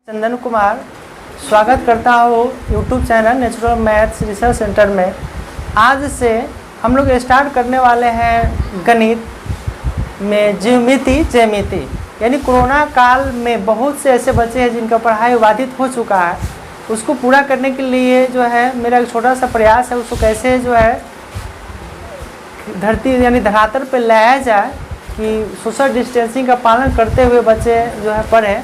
चंदन कुमार स्वागत करता हूँ YouTube channel natural maths research centre में। आज से हम लोग स्टार्ट करने वाले हैं गणित में ज्यामिति यानी कोरोना काल में बहुत से ऐसे बच्चे हैं जिनका पढ़ाई बाधित हो चुका है। उसको पूरा करने के लिए जो है मेरा एक छोटा सा प्रयास है, उसको कैसे जो है धरती यानी धरातल पे लाया जाए कि सोशल डिस्टेंसिंग का पालन करते हुए बच्चे जो है पढ़ें।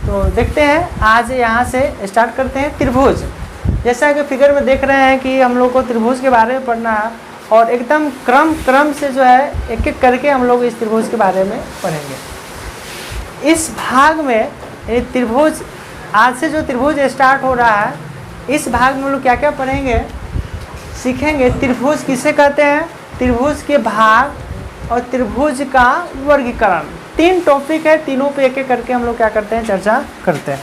तो देखते हैं, आज यहाँ से स्टार्ट करते हैं। त्रिभुज, जैसा कि फिगर में देख रहे हैं कि हम लोग को त्रिभुज के बारे में पढ़ना है और एकदम क्रम से जो है एक एक करके हम लोग इस त्रिभुज के बारे में पढ़ेंगे। इस भाग में ये त्रिभुज, आज से जो त्रिभुज स्टार्ट हो रहा है, इस भाग में हम लोग क्या क्या पढ़ेंगे, सीखेंगे। त्रिभुज किसे कहते हैं, त्रिभुज के भाग और त्रिभुज का वर्गीकरण। तीन टॉपिक है, तीनों पे एक एक करके हम लोग क्या करते हैं, चर्चा करते हैं।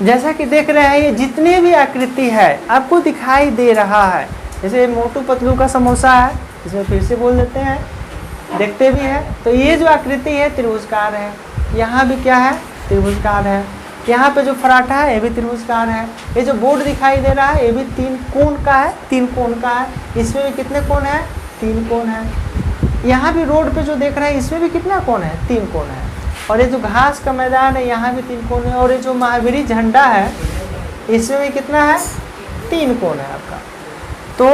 जैसा कि देख रहे हैं, ये जितनी भी आकृति है आपको दिखाई दे रहा है। जैसे मोटू पतलू का समोसा है, इसमें फिर से बोल देते हैं, देखते भी हैं। तो ये जो आकृति है त्रिभुजकार है। यहाँ भी क्या है, त्रिभुजकार है। यहाँ पे जो फराठा है ये भी त्रिभुजकार है। ये जो बोर्ड दिखाई दे रहा है ये भी तीन कोण का है, तीन कोण का है। इसमें भी कितने कोण है, तीन कोण है। यहाँ भी रोड पे जो देख रहे हैं इसमें भी कितना कोण है, तीन कोण है। और ये जो घास का मैदान है यहाँ भी तीन कोण है। और ये जो महावीरी झंडा है इसमें भी कितना है, तीन कोण है आपका। तो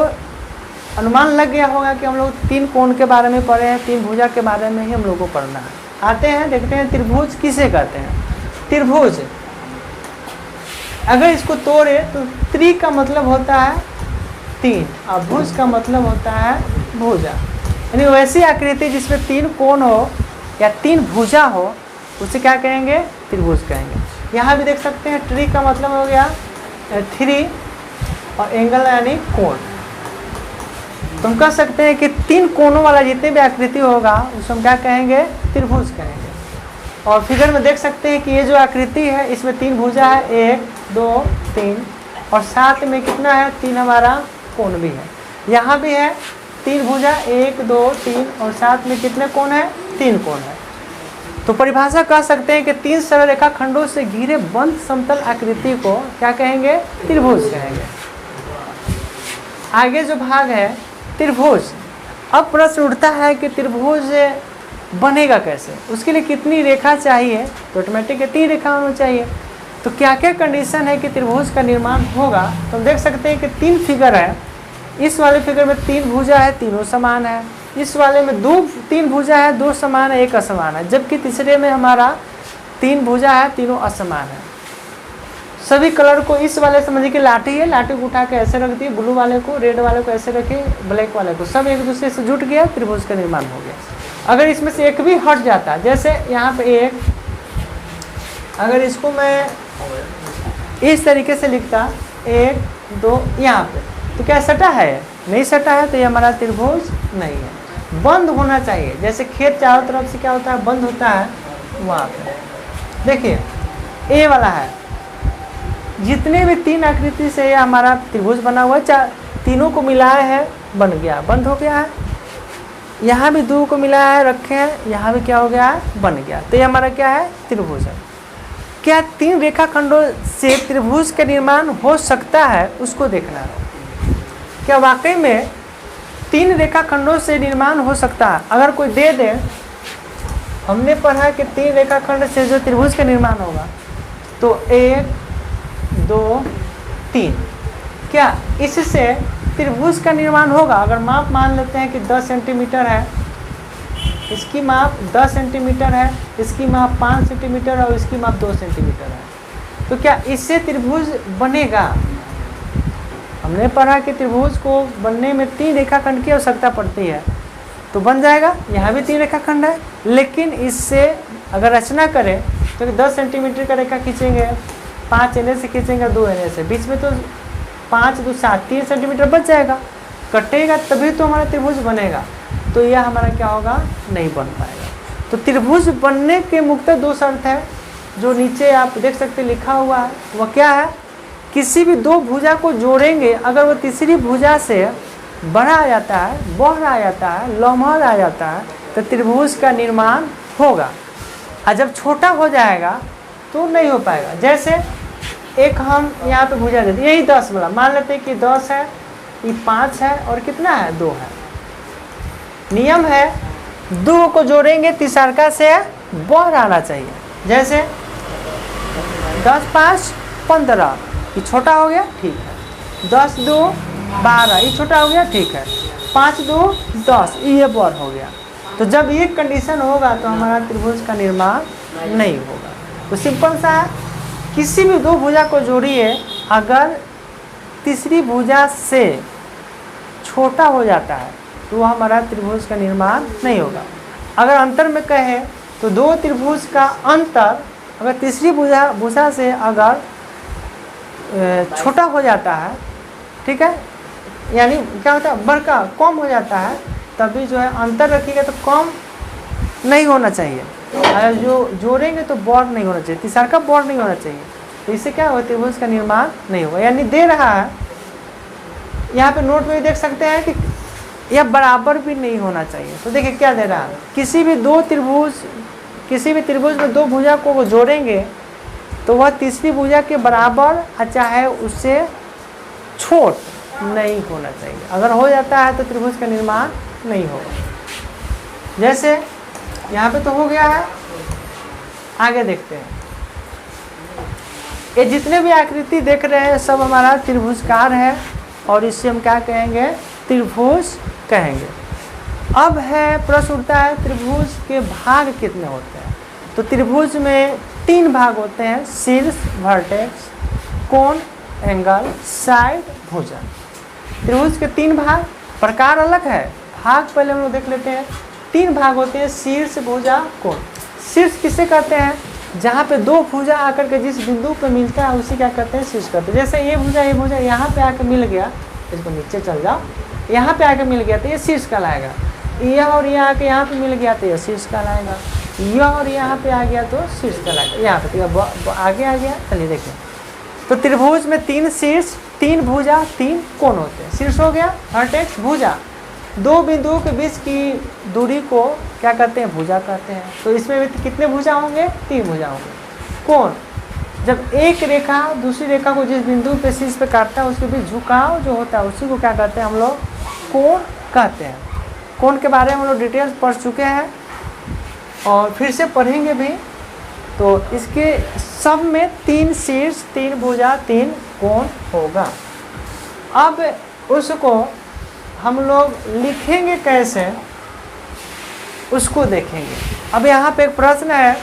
अनुमान लग गया होगा कि हम लोग तीन कोण के बारे में पढ़े हैं, तीन भुजा के बारे में ही हम लोग को पढ़ना है। आते हैं, देखते हैं त्रिभुज किसे कहते हैं। त्रिभुज अगर इसको तोड़े तो त्रि का मतलब होता है तीन और भुज का मतलब होता है भुजा, यानी वैसी आकृति जिसमें तीन कोण हो या तीन भुजा हो उसे क्या कहेंगे, त्रिभुज कहेंगे। यहाँ भी देख सकते हैं ट्री का मतलब हो गया थ्री और एंगल यानी कोण। तो हम कह सकते हैं कि तीन कोणों वाला जितने भी आकृति होगा उसे हम क्या कहेंगे, त्रिभुज कहेंगे। और फिगर में देख सकते हैं कि ये जो आकृति है इसमें तीन भुजा है, एक दो तीन, और साथ में कितना है, तीन हमारा कोण भी है। यहाँ भी है तीन भुजा, एक दो तीन, और साथ में कितने कोण है, तीन कोण है। तो परिभाषा कह सकते हैं कि तीन सरल रेखाखंडों से घिरे बंद समतल आकृति को क्या कहेंगे, त्रिभुज कहेंगे। आगे जो भाग है त्रिभुज। अब प्रश्न उठता है कि त्रिभुज बनेगा कैसे, उसके लिए कितनी रेखा चाहिए। तो ऑटोमेटिक तीन रेखा होनी चाहिए। तो क्या क्या कंडीशन है कि त्रिभुज का निर्माण होगा। तो हम देख सकते हैं कि तीन फिगर है। इस वाले फिगर में तीन भुजा है, तीनों समान है। इस वाले में तीन भुजा है, दो समान है, एक असमान है। जबकि तीसरे में हमारा तीन भुजा है, तीनों असमान है। सभी कलर को इस वाले समझिए कि लाठी है, लाठी को उठा के ऐसे रख दिए, ब्लू वाले को, रेड वाले को ऐसे रखे, ब्लैक वाले को, सब एक दूसरे से जुट गया, त्रिभुज का निर्माण हो गया। अगर इसमें से एक भी हट जाता, जैसे यहाँ पे एक, अगर इसको मैं इस तरीके से लिखता, एक दो, यहाँ पे, तो क्या सटा है, नहीं सटा है, तो ये हमारा त्रिभुज नहीं है। बंद होना चाहिए। जैसे खेत चारों तरफ से क्या होता है, बंद होता है, वहाँ पे देखिए ए वाला है। जितने भी तीन आकृति से ये हमारा त्रिभुज बना हुआ है, तीनों को मिलाया है, बन गया, बंद हो गया है। यहाँ भी दो को मिलाया है, रखे हैं, यहाँ भी क्या हो गया है, बन गया। तो ये हमारा क्या है, त्रिभुज है। क्या तीन रेखाखंडों से त्रिभुज का निर्माण हो सकता है, उसको देखना है। क्या वाकई में तीन रेखाखंडों से निर्माण हो सकता है। अगर कोई दे दे, हमने पढ़ा कि तीन रेखाखंड से जो त्रिभुज का निर्माण होगा, तो एक दो तीन, क्या इससे त्रिभुज का निर्माण होगा। अगर माप मान लेते हैं कि 10 सेंटीमीटर है, इसकी माप 10 सेंटीमीटर है, इसकी माप 5 सेंटीमीटर और इसकी माप 2 सेंटीमीटर है, तो क्या इससे त्रिभुज बनेगा। हमने पढ़ा कि त्रिभुज को बनने में तीन रेखाखंड की आवश्यकता पड़ती है, तो बन जाएगा। यहाँ भी तीन रेखाखंड है, लेकिन इससे अगर रचना करें तो 10 सेंटीमीटर का रेखा खींचेंगे, 5 एने से खींचेंगे, 2 एने से, बीच में तो 5 2 7 3 सेंटीमीटर बच जाएगा। कटेगा तभी तो हमारा त्रिभुज बनेगा। तो यह हमारा क्या होगा, नहीं बन पाएगा। तो त्रिभुज बनने के मुख्य दो शर्त है, जो नीचे आप देख सकते लिखा हुआ है। वह क्या है, किसी भी दो भुजा को जोड़ेंगे, अगर वो तीसरी भुजा से बड़ा आ जाता है, बड़ा आ जाता है, लम्हा आ जाता है, तो त्रिभुज का निर्माण होगा। और जब छोटा हो जाएगा तो नहीं हो पाएगा। जैसे एक हम यहाँ पे भुजा देते, यही 10 वाला मान लेते हैं कि 10 है, ये 5 है और कितना है 2 है। नियम है 2 को जोड़ेंगे तीसरका से बाहर आना चाहिए। जैसे 10 5 15, ये छोटा हो गया ठीक है। 10 2 12, ये छोटा हो गया ठीक है। 5 2 10, ये बार हो गया। तो जब ये कंडीशन होगा तो हमारा त्रिभुज का निर्माण नहीं होगा। तो सिंपल सा है, किसी भी 2 भुजा को जोड़िए, अगर तीसरी भुजा से छोटा हो जाता है तो हमारा त्रिभुज का निर्माण नहीं होगा। अगर अंतर में कहें तो 2 त्रिभुज का अंतर अगर तीसरी भुजा से अगर छोटा हो जाता है, ठीक है, यानी क्या होता है बड़का कम हो जाता है, तभी जो है अंतर रखिएगा तो कम नहीं होना चाहिए। अगर जो जोड़ेंगे तो बड़ नहीं होना चाहिए, तीसरा बड़ नहीं होना चाहिए। तो इससे क्या होगा, त्रिभुज का निर्माण नहीं होगा। यानी दे रहा है, यहाँ पे नोट में भी देख सकते हैं कि यह बराबर भी नहीं होना चाहिए। तो देखिए क्या दे रहा है, किसी भी त्रिभुज में 2 भुजा को वो जोड़ेंगे तो वह तीसरी भुजा के बराबर चाहे उससे छोट नहीं होना चाहिए। अगर हो जाता है तो त्रिभुज का निर्माण नहीं होगा। जैसे यहाँ पे तो हो गया है, आगे देखते हैं। ये जितने भी आकृति देख रहे हैं सब हमारा त्रिभुजकार है और इससे हम क्या कहेंगे, त्रिभुज कहेंगे। अब है प्रश्न उठता है त्रिभुज के भाग कितने होते हैं। तो त्रिभुज में 3 भाग होते हैं, शीर्ष, वर्टेक्स, कोण, एंगल, साइड, भुजा। त्रिभुज के 3 भाग, प्रकार अलग है, भाग पहले हम लोग देख लेते हैं। 3 भाग होते हैं, शीर्ष, भुजा, कोण। शीर्ष किसे कहते हैं, जहाँ पे 2 भुजा आकर के जिस बिंदु पे मिलता है उसी क्या कहते हैं, शीर्ष कहते हैं। जैसे ये भुजा यहाँ पे आकर मिल गया, इसको नीचे चल जाओ, यहाँ पे आकर मिल गया तो ये शीर्ष कहलाएगा। यह और यह आके यहाँ पे मिल गया तो यह शीर्ष कहलाएगा। यह और यहाँ पे आ गया तो शीर्ष कहलाएगा। यहाँ पे तो आगे आ गया। चलिए देखिए, तो त्रिभुज में 3 शीर्ष, 3 भुजा, 3 कोण होते हैं। शीर्ष हो गया, वर्टेक्स, भुजा। 2 बिंदुओं के बीच की दूरी को क्या कहते हैं, भुजा कहते हैं। तो इसमें भी कितने भुजा होंगे, 3 भुजा होंगे। कोण, जब एक रेखा दूसरी रेखा को जिस बिंदु पे शीर्ष पे काटता है उसके बीच झुकाव जो होता है उसी को क्या कहते हैं हम लोग, कोण कहते हैं। कोण के बारे में हम लोग डिटेल्स पढ़ चुके हैं और फिर से पढ़ेंगे भी। तो इसके सब में 3 शीर्ष, 3 भुजा, 3 कोण होगा। अब उसको हम लोग लिखेंगे कैसे, उसको देखेंगे। अब यहाँ पे एक प्रश्न है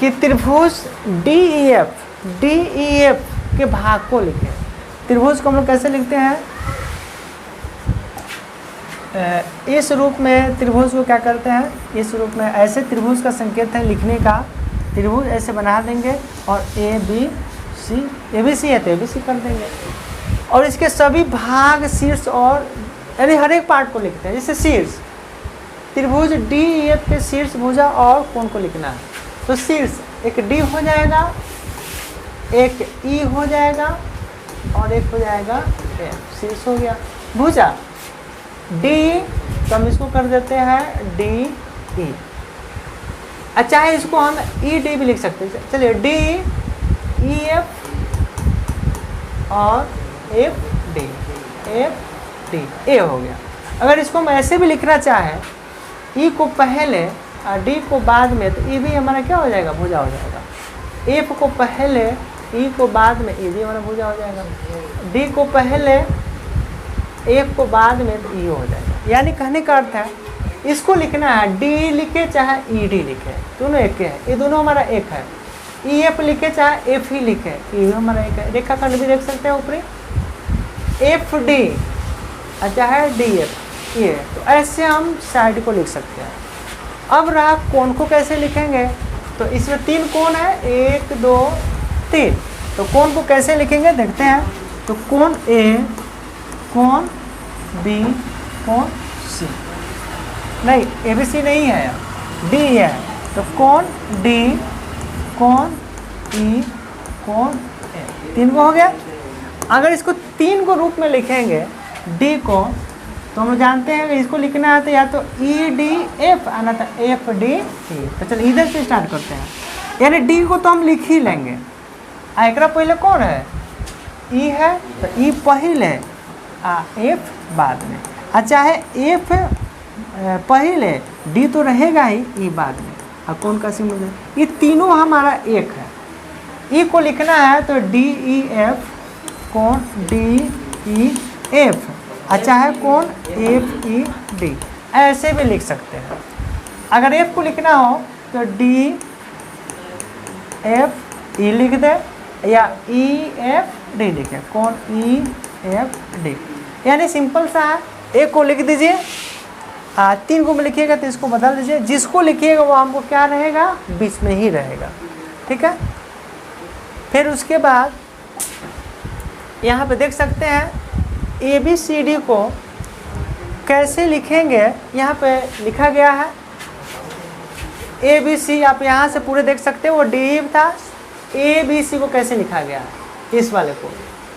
कि त्रिभुज DEF के भाग को लिखें। त्रिभुज को हम लोग कैसे लिखते हैं, इस रूप में त्रिभुज को क्या करते हैं, इस रूप में ऐसे त्रिभुज का संकेत है लिखने का। त्रिभुज ऐसे बना देंगे और ABC है तो ABC कर देंगे और इसके सभी भाग शीर्ष और यानी हर एक पार्ट को लिखते हैं। जैसे शीर्ष, त्रिभुज DEF के शीर्ष, भुजा और कोण को लिखना है। तो शीर्ष एक D हो जाएगा, एक E हो जाएगा और एक हो जाएगा F। शीर्ष हो गया। भुजा D, तो हम इसको कर देते हैं DE। अच्छा है, इसको हम ED भी लिख सकते हैं। चलिए DEF और FD, A हो गया। अगर इसको हम ऐसे भी लिखना चाहें, E को पहले और D को बाद में, तो E भी हमारा क्या हो जाएगा, भुजा हो जाएगा। F को पहले, E को बाद में, E भी हमारा भुजा हो जाएगा। D को पहले, F को बाद में, तो E हो जाएगा। यानी कहने का अर्थ है इसको लिखना है, D लिखे चाहे ED लिखे, दोनों एक है। ये दोनों हमारा एक है। EF लिखे चाहे F ही लिखे, ये भी हमारा एक है। रेखाखंड भी देख सकते हैं ऊपरी, FD चाहे DF, ये। तो ऐसे हम साइड को लिख सकते हैं। अब रहा कोण को कैसे लिखेंगे, तो इसमें 3 कोण है, 1 2 3। तो कोण को कैसे लिखेंगे देखते हैं। तो कोण A, कोण B, कोण C, नहीं ABC नहीं है, D है। तो कोण D, कोण E, कोण A, 3 को हो गया। अगर इसको 3 को रूप में लिखेंगे, D को, तो हम लोग जानते हैं कि इसको लिखना है तो या तो EDF आना था FDE। तो चलो इधर से स्टार्ट करते हैं, यानी डी को तो हम लिख ही लेंगे। एकरा पहले कौन है, ई है, तो ई पहले एफ बाद में, चाहे एफ पहले डी तो रहेगा ही, ई बाद में। और कौन का सिंबल, ये तीनों हमारा एक है। ई को लिखना है तो DEF, कौन DEF, अच्छा है कौन FED, ऐसे भी लिख सकते हैं। अगर एफ को लिखना हो तो DFE लिख दे या EFD लिखे, कौन EFD, यानी सिंपल सा है। एक को लिख दीजिए, 3 को में लिखिएगा तो इसको बदल दीजिए, जिसको लिखिएगा वो हमको क्या रहेगा, बीच में ही रहेगा, ठीक है। फिर उसके बाद यहाँ पे देख सकते हैं ABCD को कैसे लिखेंगे, यहाँ पे लिखा गया है ABC, आप यहाँ से पूरे देख सकते हैं, वो डी था। ABC को कैसे लिखा गया है, इस वाले को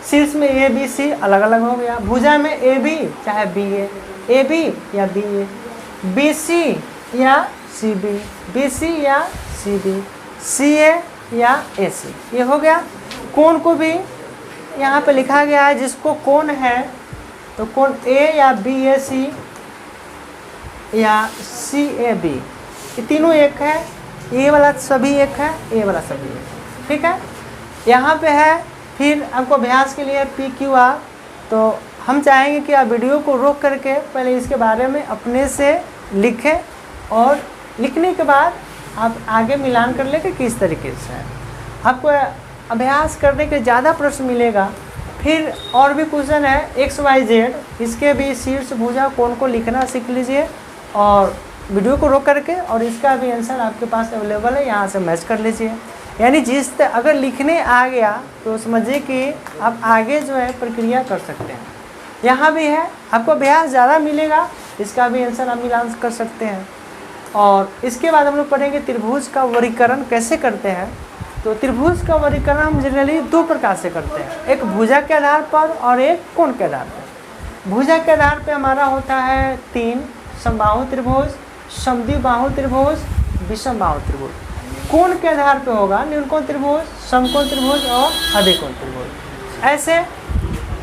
शीर्ष में ABC अलग अलग हो गया, भुजा में AB चाहे BA, AB या BA, BC या CB, BC या CB, CA या AC, ये हो गया। कोण को भी यहाँ पे लिखा गया है, जिसको कोण है तो कोण A या BAC या CAB, ये तीनों एक है, ए वाला सभी एक है, ए वाला सभी एक, ठीक है। यहाँ पे है फिर आपको अभ्यास के लिए PQR, तो हम चाहेंगे कि आप वीडियो को रोक करके पहले इसके बारे में अपने से लिखें, और लिखने के बाद आप आगे मिलान कर लें कि किस तरीके से है। आपको अभ्यास करने के ज़्यादा प्रश्न मिलेगा। फिर और भी क्वेश्चन है XYZ, इसके भी शीर्ष भुजा कोण को लिखना सीख लीजिए, और वीडियो को रोक करके, और इसका भी आंसर आपके पास अवेलेबल है, यहाँ से मैच कर लीजिए। यानी अगर लिखने आ गया तो समझिए कि आप आगे जो है प्रक्रिया कर सकते हैं। यहाँ भी है, आपको अभ्यास ज़्यादा मिलेगा, इसका भी आंसर आप मिलान कर सकते हैं। और इसके बाद हम लोग पढ़ेंगे त्रिभुज का वर्गीकरण कैसे करते हैं। तो त्रिभुज का वर्गीकरण हम जनरली 2 प्रकार से करते हैं, एक भुजा के आधार पर और एक कोण के आधार पर। भुजा के आधार पर हमारा होता है 3, समबाहु त्रिभुज, समद्विबाहु त्रिभुज, विषमबाहु त्रिभुज। कोण के आधार पे होगा न्यूनकोण त्रिभुज, समकोण त्रिभुज और अधिकोण त्रिभुज। ऐसे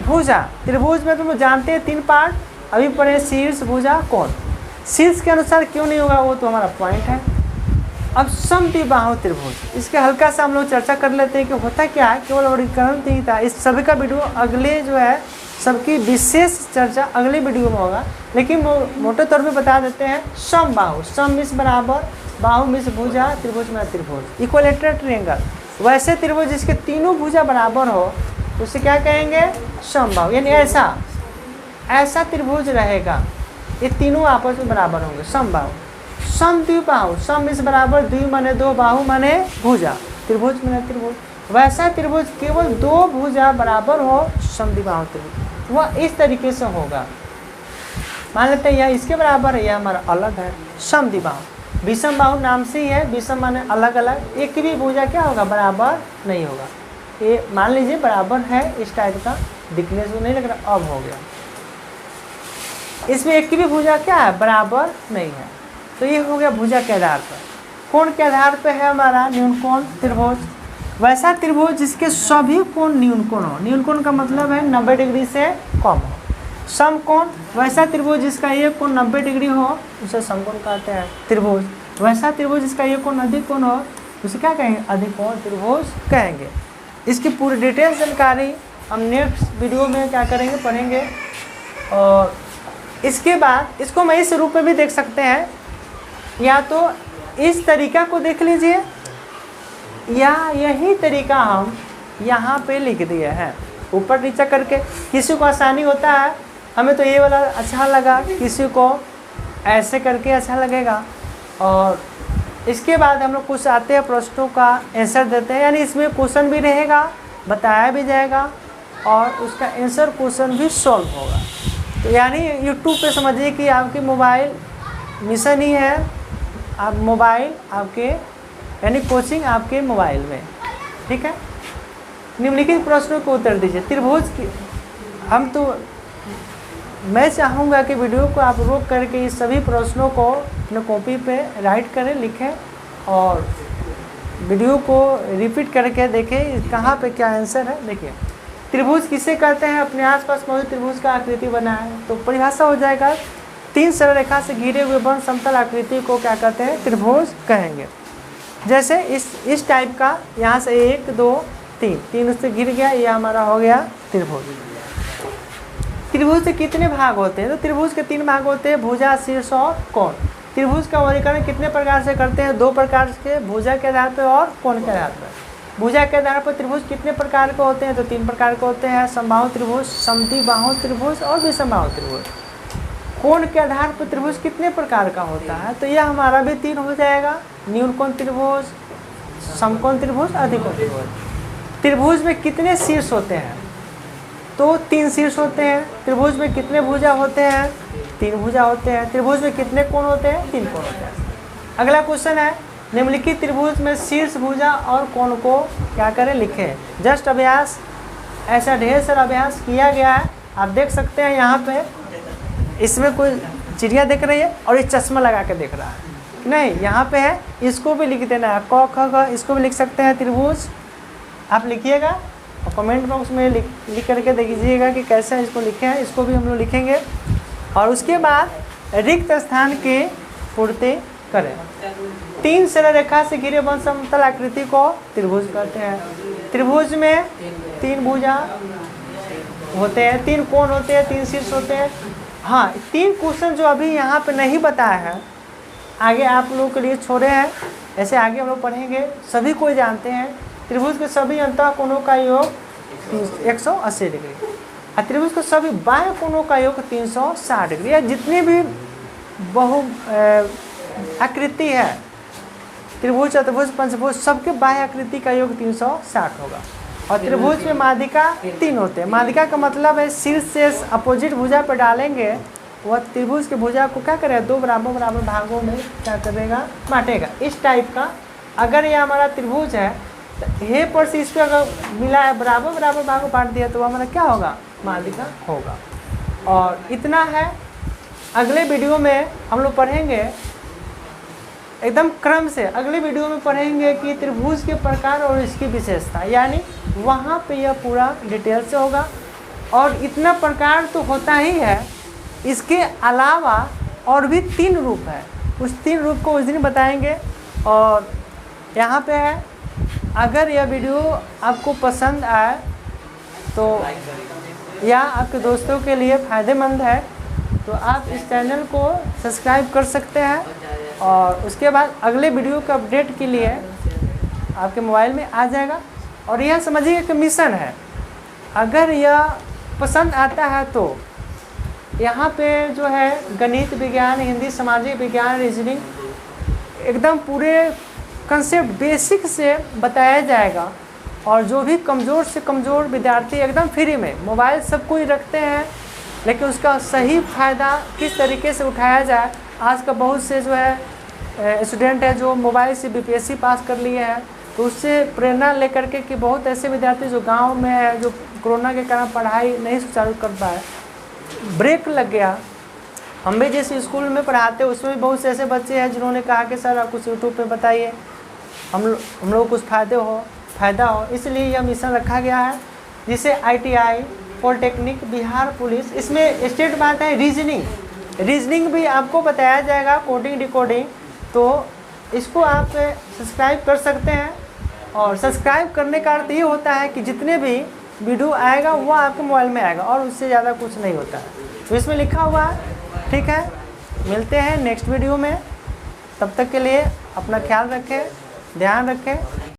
भुजा त्रिभुज में तुम जानते हैं 3 पार्ट, अभी पढ़े शीर्ष भुजा कोण। शीर्ष के अनुसार क्यों नहीं होगा वो तो हमारा पॉइंट है। अब समद्विबाहु त्रिभुज, इसके हल्का सा हम लोग चर्चा कर लेते हैं कि होता क्या है, केवल वर्गीकरण नहीं था। इस सभी का वीडियो अगले जो है सबकी विशेष चर्चा अगले वीडियो में होगा, लेकिन मोटे तौर पे बता देते हैं। समबाहु, सम मिस बराबर, बाहु मिस भुजा, त्रिभुज में त्रिभुज, इक्विलेटरल ट्रायंगल। वैसे त्रिभुज जिसके तीनों भुजा बराबर हो उसे क्या कहेंगे, समबाहु। यानी ऐसा त्रिभुज रहेगा, ये तीनों आपस में बराबर होंगे, समबाहु। समद्विबाहु, सम मिस बराबर, द्वि माने 2, बाहु माने भुजा, त्रिभुज माने त्रिभुज। वैसा त्रिभुज केवल 2 भुजा बराबर हो, समद्विबाहु त्रिभुज, वह इस तरीके से होगा। मान लेते हैं यह इसके बराबर है, यह हमारा अलग है, समद्विबाहु। विषमबाहु नाम से ही है, विषम माने अलग अलग, एक भी भुजा क्या होगा, बराबर नहीं होगा। ये मान लीजिए बराबर है, इस टाइप का दिखने से नहीं लग रहा, अब हो गया। इसमें एक की भी भुजा क्या है, बराबर नहीं है। तो ये हो गया भुजा के आधार पर। कोण के आधार पर है हमारा न्यूनकोण त्रिभुज, वैसा त्रिभुज जिसके सभी कोण न्यूनकोण हो। न्यूनकोण का मतलब है 90 डिग्री से कम हो। समकोण, वैसा त्रिभुज जिसका एक कोण 90 डिग्री हो उसे समकोण कहते हैं त्रिभुज। वैसा त्रिभुज जिसका एक कोण अधिक कोण हो उसे क्या कहेंगे, अधिकोण त्रिभुज कहेंगे। इसकी पूरी डिटेल जानकारी हम नेक्स्ट वीडियो में क्या करेंगे, पढ़ेंगे। और इसके बाद इसको हम इस रूप में भी देख सकते हैं, या तो इस तरीका को देख लीजिए, या यही तरीका हम यहाँ पे लिख दिए हैं ऊपर नीचे करके। किसी को आसानी होता है, हमें तो ये वाला अच्छा लगा, किसी को ऐसे करके अच्छा लगेगा। और इसके बाद हम लोग कुछ आते हैं प्रश्नों का आंसर देते हैं, यानी इसमें क्वेश्चन भी रहेगा, बताया भी जाएगा और उसका आंसर क्वेश्चन भी सॉल्व होगा। तो यानी यूट्यूब पे समझिए कि आपकी मोबाइल मिशन ही है, आप मोबाइल आपके यानी कोचिंग आपके मोबाइल में, ठीक है। निम्नलिखित प्रश्नों को उत्तर दीजिए। त्रिभुज की हम तो मैं चाहूँगा कि वीडियो को आप रोक करके इस सभी प्रश्नों को अपने कॉपी पे राइट करें, लिखें और वीडियो को रिपीट करके देखें कहाँ पे क्या आंसर है। देखिए, त्रिभुज किसे कहते हैं? अपने आसपास मौजूद त्रिभुज का आकृति बनाए। तो परिभाषा हो जाएगा, 3 सरल रेखा से घिरे हुए वन समतल आकृति को क्या कहते हैं? त्रिभुज कहेंगे। जैसे इस टाइप का, यहाँ से 1 2 3 उससे घिर गया, ये हमारा हो गया त्रिभुज। त्रिभुज के कितने भाग होते हैं? तो त्रिभुज के 3 भाग होते हैं, भुजा, शीर्ष और कोण। त्रिभुज का वर्गीकरण कितने प्रकार से करते हैं? 2 प्रकार के, भुजा के आधार पर और कोण के आधार पर। भुजा के आधार पर त्रिभुज कितने प्रकार के होते हैं? तो 3 प्रकार के होते हैं, समबाहु त्रिभुज, समद्विबाहु त्रिभुज और विषमबाहु त्रिभुज। कोण के आधार पर त्रिभुज कितने प्रकार का होता है? तो यह हमारा भी 3 हो जाएगा, न्यून कोण त्रिभुज, समकोण त्रिभुज, अधिकोण त्रिभुज। त्रिभुज में कितने शीर्ष होते हैं? तो 3 शीर्ष होते हैं। त्रिभुज में कितने भुजा होते हैं? 3 भुजा होते हैं। त्रिभुज में कितने कोण होते हैं? 3 कोण होते हैं। अगला क्वेश्चन है, निम्नलिखित त्रिभुज में शीर्ष भुजा और कोण को क्या करें? लिखें। जस्ट अभ्यास, ऐसा ढेर सारा अभ्यास किया गया है, आप देख सकते हैं। यहाँ पे इसमें कोई चिड़िया देख रही है और ये चश्मा लगा के देख रहा है, नहीं, यहाँ पे है, इसको भी लिख देना है, क ख ग, इसको भी लिख सकते हैं त्रिभुज। आप लिखिएगा और कमेंट बॉक्स में लिख करके देखिएगा कि कैसे इसको लिखे हैं, इसको भी हम लोग लिखेंगे। और उसके बाद रिक्त स्थान की पूर्ति करें। 3 सरल रेखा से घिरे वन समतल आकृति को त्रिभुज कहते हैं। त्रिभुज में 3 भुजा होते हैं, 3 कोण होते हैं, 3 शीर्ष होते हैं। हाँ, 3 क्वेश्चन जो अभी यहाँ पे नहीं बताया है, आगे आप लोगों के लिए छोड़े हैं, ऐसे आगे हम लोग पढ़ेंगे। सभी कोई जानते हैं त्रिभुज के सभी अंतः कोणों का योग 180 डिग्री और त्रिभुज के सभी बाह्य कोणों का योग 360 डिग्री। या जितनी भी बहु आकृति है, त्रिभुज, चतुर्भुज, पंचभुज, सबके बाह्य आकृति का योग 360 होगा। और त्रिभुज में माध्यिका 3 होते हैं। माध्यिका का मतलब है शीर्ष से अपोजिट भुजा पर डालेंगे, वह त्रिभुज के भुजा को क्या करेगा? 2 बराबर बराबर भागों में क्या करेगा? बांटेगा। इस टाइप का अगर यह हमारा त्रिभुज है, तो हे पर से इस पर अगर मिला है, बराबर बराबर भागों बांट दिया, तो वह हमारा क्या होगा? माध्यिका होगा। और इतना है। अगले वीडियो में हम लोग पढ़ेंगे एकदम क्रम से, अगले वीडियो में पढ़ेंगे कि त्रिभुज के प्रकार और इसकी विशेषता, यानी वहाँ पे यह पूरा डिटेल से होगा। और इतना प्रकार तो होता ही है, इसके अलावा और भी 3 रूप है, उस 3 रूप को उस दिन बताएंगे। और यहाँ पे है, अगर यह वीडियो आपको पसंद आए तो या आपके दोस्तों के लिए फ़ायदेमंद है तो आप इस चैनल को सब्सक्राइब कर सकते हैं। और उसके बाद अगले वीडियो के अपडेट के लिए आपके मोबाइल में आ जाएगा। और यह समझिए कि मिशन है, अगर यह पसंद आता है तो यहाँ पे जो है गणित, विज्ञान, हिंदी, सामाजिक विज्ञान, रीजनिंग एकदम पूरे कंसेप्ट बेसिक से बताया जाएगा। और जो भी कमज़ोर से कमज़ोर विद्यार्थी एकदम फ्री में, मोबाइल सब कोई रखते हैं, लेकिन उसका सही फ़ायदा किस तरीके से उठाया जाए। आज का बहुत से जो है स्टूडेंट है जो मोबाइल से बीपीएससी पास कर लिए हैं, तो उससे प्रेरणा लेकर के कि बहुत ऐसे विद्यार्थी जो गांव में है, जो कोरोना के कारण पढ़ाई नहीं सुचारू कर पाए, ब्रेक लग गया। हम भी जिस स्कूल में पढ़ाते हैं उसमें भी बहुत से ऐसे बच्चे हैं जिन्होंने कहा कि सर आप कुछ यूट्यूब पे बताइए, हम लोग को कुछ फ़ायदा हो। इसलिए यह मिशन रखा गया है, जिसे ITI, पॉलिटेक्निक, बिहार पुलिस, इसमें स्टेट बात है रीजनिंग भी आपको बताया जाएगा, कोडिंग, डिकोडिंग। तो इसको आप सब्सक्राइब कर सकते हैं। और सब्सक्राइब करने का अर्थ ये होता है कि जितने भी वीडियो आएगा वो आपके मोबाइल में आएगा, और उससे ज़्यादा कुछ नहीं होता है। तो इसमें लिखा हुआ है। ठीक है, मिलते हैं नेक्स्ट वीडियो में। तब तक के लिए अपना ख्याल रखें, ध्यान रखें।